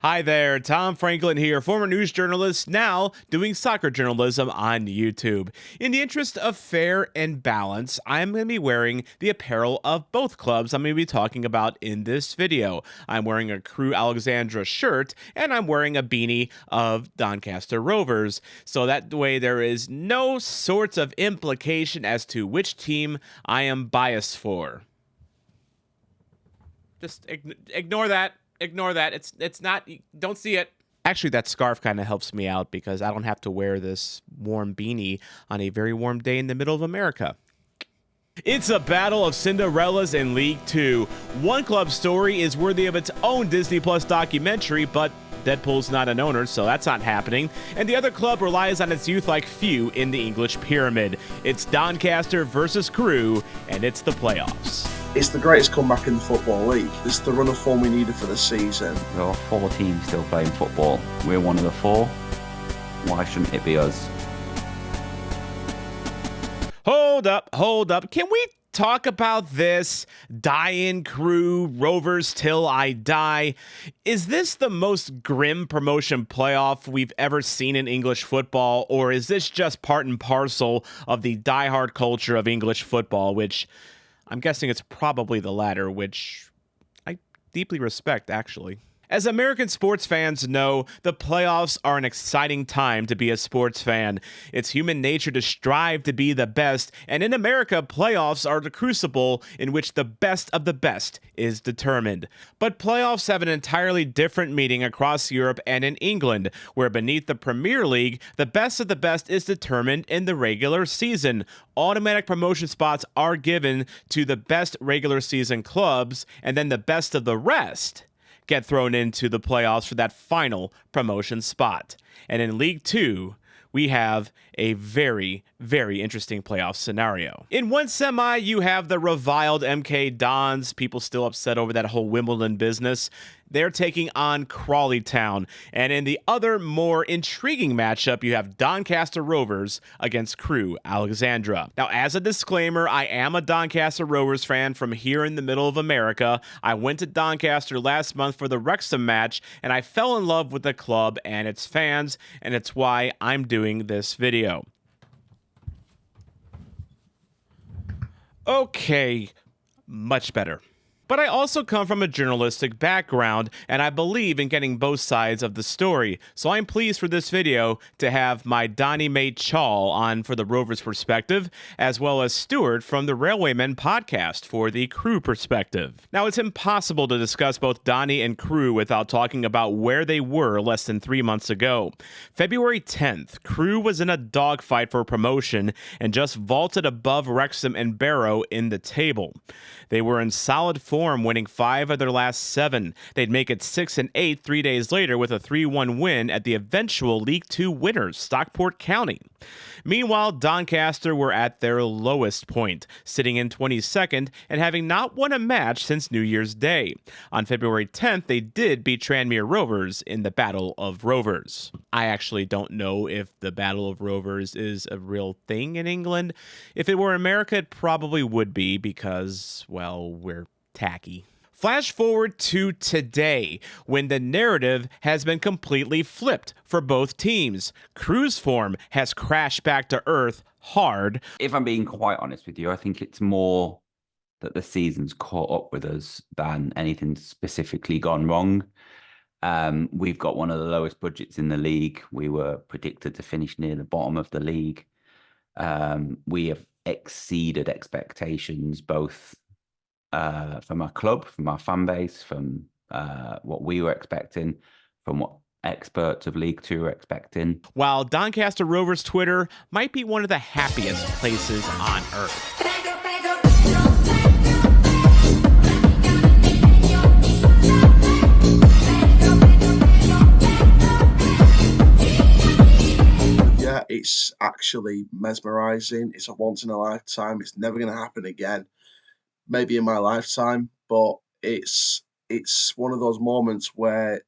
Hi there, Tom Franklin here, former news journalist, now doing soccer journalism on YouTube. In the interest of fair and balance, I'm going to be wearing the apparel of both clubs I'm going to be talking about in this video. I'm wearing a Crewe Alexandra shirt, and I'm wearing a beanie of Doncaster Rovers, so that way there is no sorts of implication as to which team I am biased for. Just ignore that. Ignore that. It's not. Don't see it. Actually, that scarf kind of helps me out because I don't have to wear this warm beanie on a very warm day in the middle of America. It's a battle of Cinderellas in League Two. One club's story is worthy of its own Disney Plus documentary, but Deadpool's not an owner, so that's not happening. And the other club relies on its youth like few in the English pyramid. It's Doncaster versus Crewe, and it's the playoffs. It's the greatest comeback in the Football League. It's the run of form we needed for the season. There are 4 teams still playing football. We're one of the 4. Why shouldn't it be us? Hold up. Can we talk about this? Die in Crewe, Rovers till I die. Is this the most grim promotion playoff we've ever seen in English football, or is this just part and parcel of the diehard culture of English football, which I'm guessing it's probably the latter, which I deeply respect, actually. As American sports fans know, the playoffs are an exciting time to be a sports fan. It's human nature to strive to be the best, and in America, playoffs are the crucible in which the best of the best is determined. But playoffs have an entirely different meaning across Europe and in England, where beneath the Premier League, the best of the best is determined in the regular season. Automatic promotion spots are given to the best regular season clubs, and then the best of the rest get thrown into the playoffs for that final promotion spot. And in League Two, we have a very, very interesting playoff scenario. In one semi, you have the reviled MK Dons, people still upset over that whole Wimbledon business. They're taking on Crawley Town. And in the other, more intriguing matchup, you have Doncaster Rovers against Crewe Alexandra. Now, as a disclaimer, I am a Doncaster Rovers fan from here in the middle of America. I went to Doncaster last month for the Wrexham match, and I fell in love with the club and its fans, and it's why I'm doing this video. Okay, much better. But I also come from a journalistic background, and I believe in getting both sides of the story. So I'm pleased for this video to have my Donny mate Chal on for the Rovers perspective, as well as Stuart from the Railwaymen podcast for the Crewe perspective. Now, it's impossible to discuss both Donny and Crewe without talking about where they were less than 3 months ago. February 10th, Crewe was in a dogfight for promotion and just vaulted above Wrexham and Barrow in the table. They were in solid form, winning 5 of their last 7. They'd make it 6 and 8 3 days later with a 3-1 win at the eventual League Two winners, Stockport County. Meanwhile, Doncaster were at their lowest point, sitting in 22nd and having not won a match since New Year's Day. On February 10th, they did beat Tranmere Rovers in the Battle of Rovers. I actually don't know if the Battle of Rovers is a real thing in England. If it were America, it probably would be because, well, we're tacky. Flash forward to today, when the narrative has been completely flipped for both teams. Crewe's form has crashed back to earth hard. If I'm being quite honest with you, I think it's more that the season's caught up with us than anything specifically gone wrong. We've got one of the lowest budgets in the league. We were predicted to finish near the bottom of the league. We have exceeded expectations, both from our club, from our fan base, from what we were expecting, from what experts of League Two were expecting. While Doncaster Rovers Twitter might be one of the happiest places on earth. Yeah, it's actually mesmerising. It's a once in a lifetime. It's never going to happen again. Maybe in my lifetime, but it's one of those moments where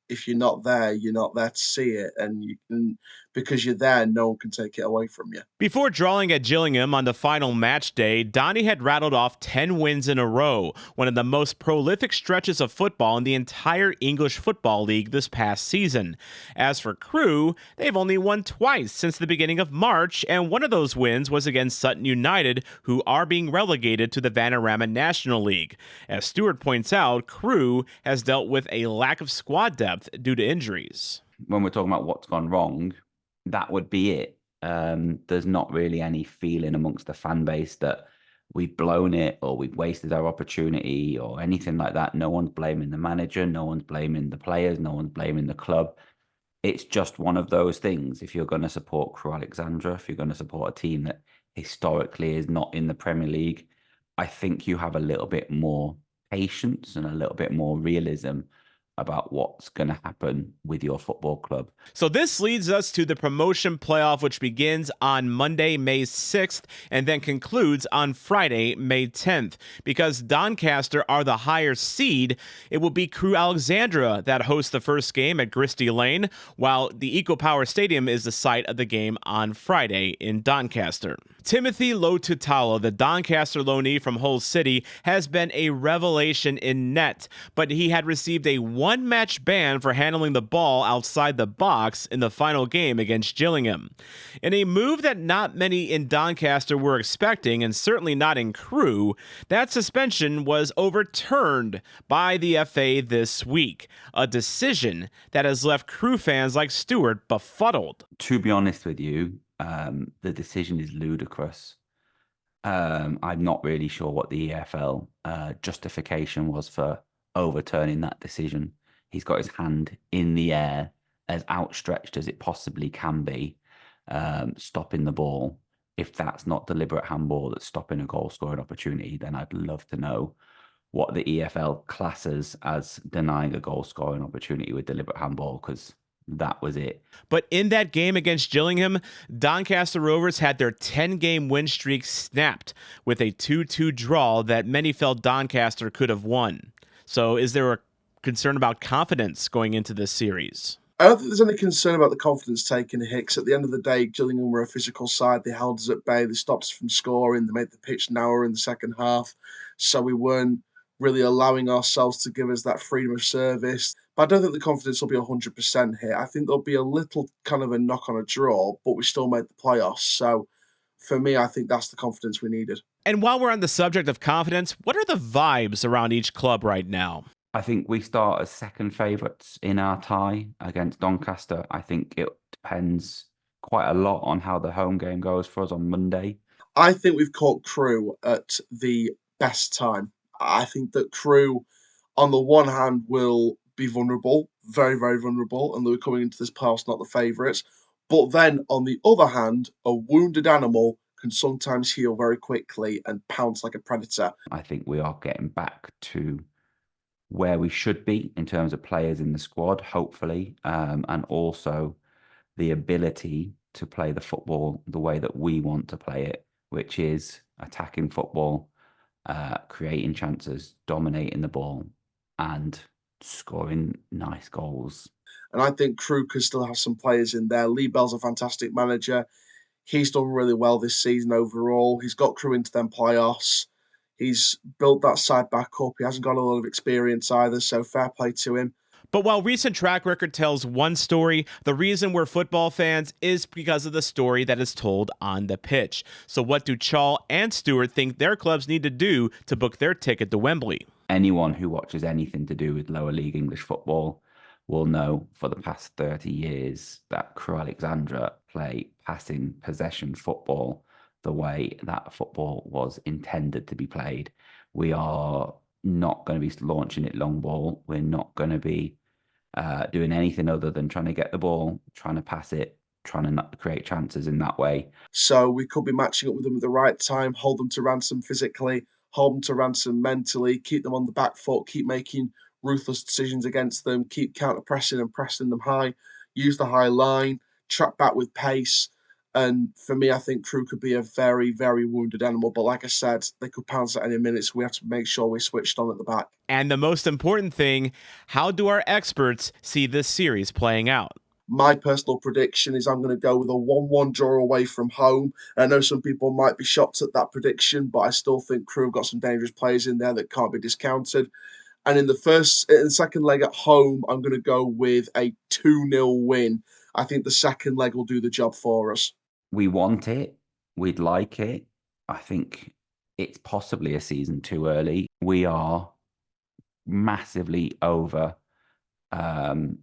if you're not there to see it, and you can, because you're there, no one can take it away from you. Before drawing at Gillingham on the final match day, Donny had rattled off 10 wins in a row, one of the most prolific stretches of football in the entire English Football League this past season. As for Crewe, they've only won twice since the beginning of March, and one of those wins was against Sutton United, who are being relegated to the Vanarama National League. As Stuart points out, Crewe has dealt with a lack of squad depth due to injuries. When we're talking about what's gone wrong, that would be it. There's not really any feeling amongst the fan base that we've blown it or we've wasted our opportunity or anything like that. No one's blaming the manager, no one's blaming the players, no one's blaming the club. It's just one of those things. If you're going to support Crewe Alexandra, if you're going to support a team that historically is not in the Premier League, I think you have a little bit more patience and a little bit more realism about what's going to happen with your football club. So this leads us to the promotion playoff, which begins on Monday, May 6th, and then concludes on Friday, May 10th. Because Doncaster are the higher seed, it will be Crewe Alexandra that hosts the first game at Gristy Lane, while the EcoPower Stadium is the site of the game on Friday in Doncaster. Thimothée Lo-Tutala, the Doncaster loanee from Hull City, has been a revelation in net, but he had received a one-match ban for handling the ball outside the box in the final game against Gillingham. In a move that not many in Doncaster were expecting, and certainly not in Crewe, that suspension was overturned by the FA this week, a decision that has left Crewe fans like Stuart befuddled. To be honest with you, the decision is ludicrous. I'm not really sure what the EFL justification was for overturning that decision. He's got his hand in the air, as outstretched as it possibly can be, stopping the ball. If that's not deliberate handball that's stopping a goal-scoring opportunity, then I'd love to know what the EFL classes as denying a goal-scoring opportunity with deliberate handball, because that was it. But in that game against Gillingham, Doncaster Rovers had their 10-game win streak snapped with a 2-2 draw that many felt Doncaster could have won. So is there a concern about confidence going into this series? I don't think there's any concern about the confidence taking a hit, 'cause at the end of the day, Gillingham were a physical side. They held us at bay. They stopped us from scoring. They made the pitch narrower in the second half. So we weren't really allowing ourselves to give us that freedom of service. But I don't think the confidence will be 100% here. I think there'll be a little kind of a knock on a draw, but we still made the playoffs. So for me, I think that's the confidence we needed. And while we're on the subject of confidence, what are the vibes around each club right now? I think we start as second favourites in our tie against Doncaster. I think it depends quite a lot on how the home game goes for us on Monday. I think we've caught Crewe at the best time. I think that Crewe, on the one hand, will be vulnerable, very, very vulnerable, and they're coming into this playoffs not the favourites. But then, on the other hand, a wounded animal can sometimes heal very quickly and pounce like a predator. I think we are getting back to where we should be in terms of players in the squad, hopefully, and also the ability to play the football the way that we want to play it, which is attacking football, creating chances, dominating the ball, and scoring nice goals. And I think Crewe could still have some players in there. Lee Bell's a fantastic manager. He's done really well this season overall. He's got Crewe into them playoffs. He's built that side back up. He hasn't got a lot of experience either, so fair play to him. But while recent track record tells one story, the reason we're football fans is because of the story that is told on the pitch. So what do Chal and Stuart think their clubs need to do to book their ticket to Wembley? Anyone who watches anything to do with lower league English football will know for the past 30 years that Crewe Alexandra play passing possession football the way that football was intended to be played. We are not going to be launching it long ball. We're not going to be doing anything other than trying to get the ball, trying to pass it, trying to not create chances in that way. So we could be matching up with them at the right time, hold them to ransom physically, hold them to ransom mentally, keep them on the back foot, keep making ruthless decisions against them, keep counter-pressing and pressing them high, use the high line, track back with pace, And for me, I think Crewe could be a very, very wounded animal. But like I said, they could pounce at any minute, so we have to make sure we're switched on at the back. And the most important thing, how do our experts see this series playing out? My personal prediction is I'm going to go with a 1-1 draw away from home. I know some people might be shocked at that prediction, but I still think Crewe have got some dangerous players in there that can't be discounted. And in the second leg at home, I'm going to go with a 2-0 win. I think the second leg will do the job for us. We want it. We'd like it. I think it's possibly a season too early. We are massively overachieving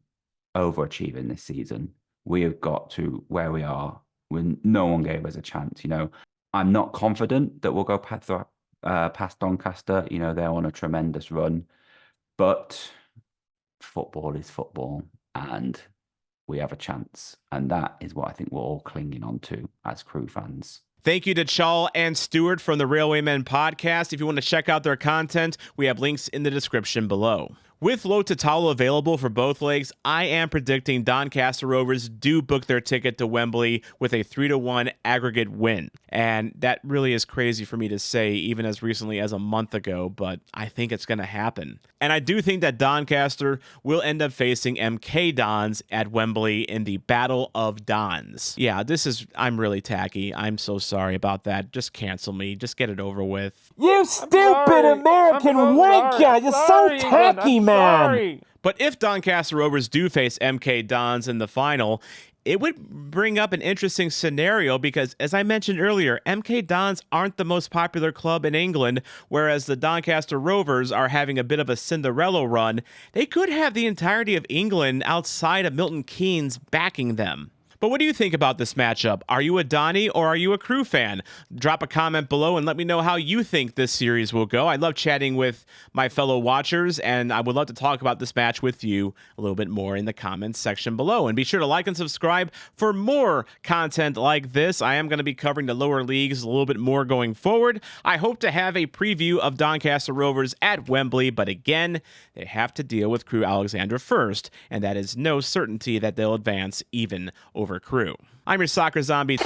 this season. We have got to where we are when no one gave us a chance. I'm not confident that we'll go past Doncaster. They're on a tremendous run, but football is football, and we have a chance. And that is what I think we're all clinging on to as Crewe fans. Thank you to Chal and Stuart from the Railwaymen podcast. If you want to check out their content, we have links in the description below. With Lo-Tutala available for both legs, I am predicting Doncaster Rovers do book their ticket to Wembley with a 3-1 aggregate win. And that really is crazy for me to say even as recently as a month ago, but I think it's going to happen. And I do think that Doncaster will end up facing MK Dons at Wembley in the Battle of Dons. Yeah, I'm really tacky. I'm so sorry about that. Just cancel me. Just get it over with. You stupid American wanker! You're so tacky, man! But if Doncaster Rovers do face MK Dons in the final, it would bring up an interesting scenario because, as I mentioned earlier, MK Dons aren't the most popular club in England, whereas the Doncaster Rovers are having a bit of a Cinderella run. They could have the entirety of England outside of Milton Keynes backing them. But what do you think about this matchup? Are you a Donny or are you a Crewe fan? Drop a comment below and let me know how you think this series will go. I love chatting with my fellow watchers, and I would love to talk about this match with you a little bit more in the comments section below. And be sure to like and subscribe for more content like this. I am going to be covering the lower leagues a little bit more going forward. I hope to have a preview of Doncaster Rovers at Wembley, but again, they have to deal with Crewe Alexandra first, and that is no certainty that they'll advance even over Crewe. I'm your soccer zombie.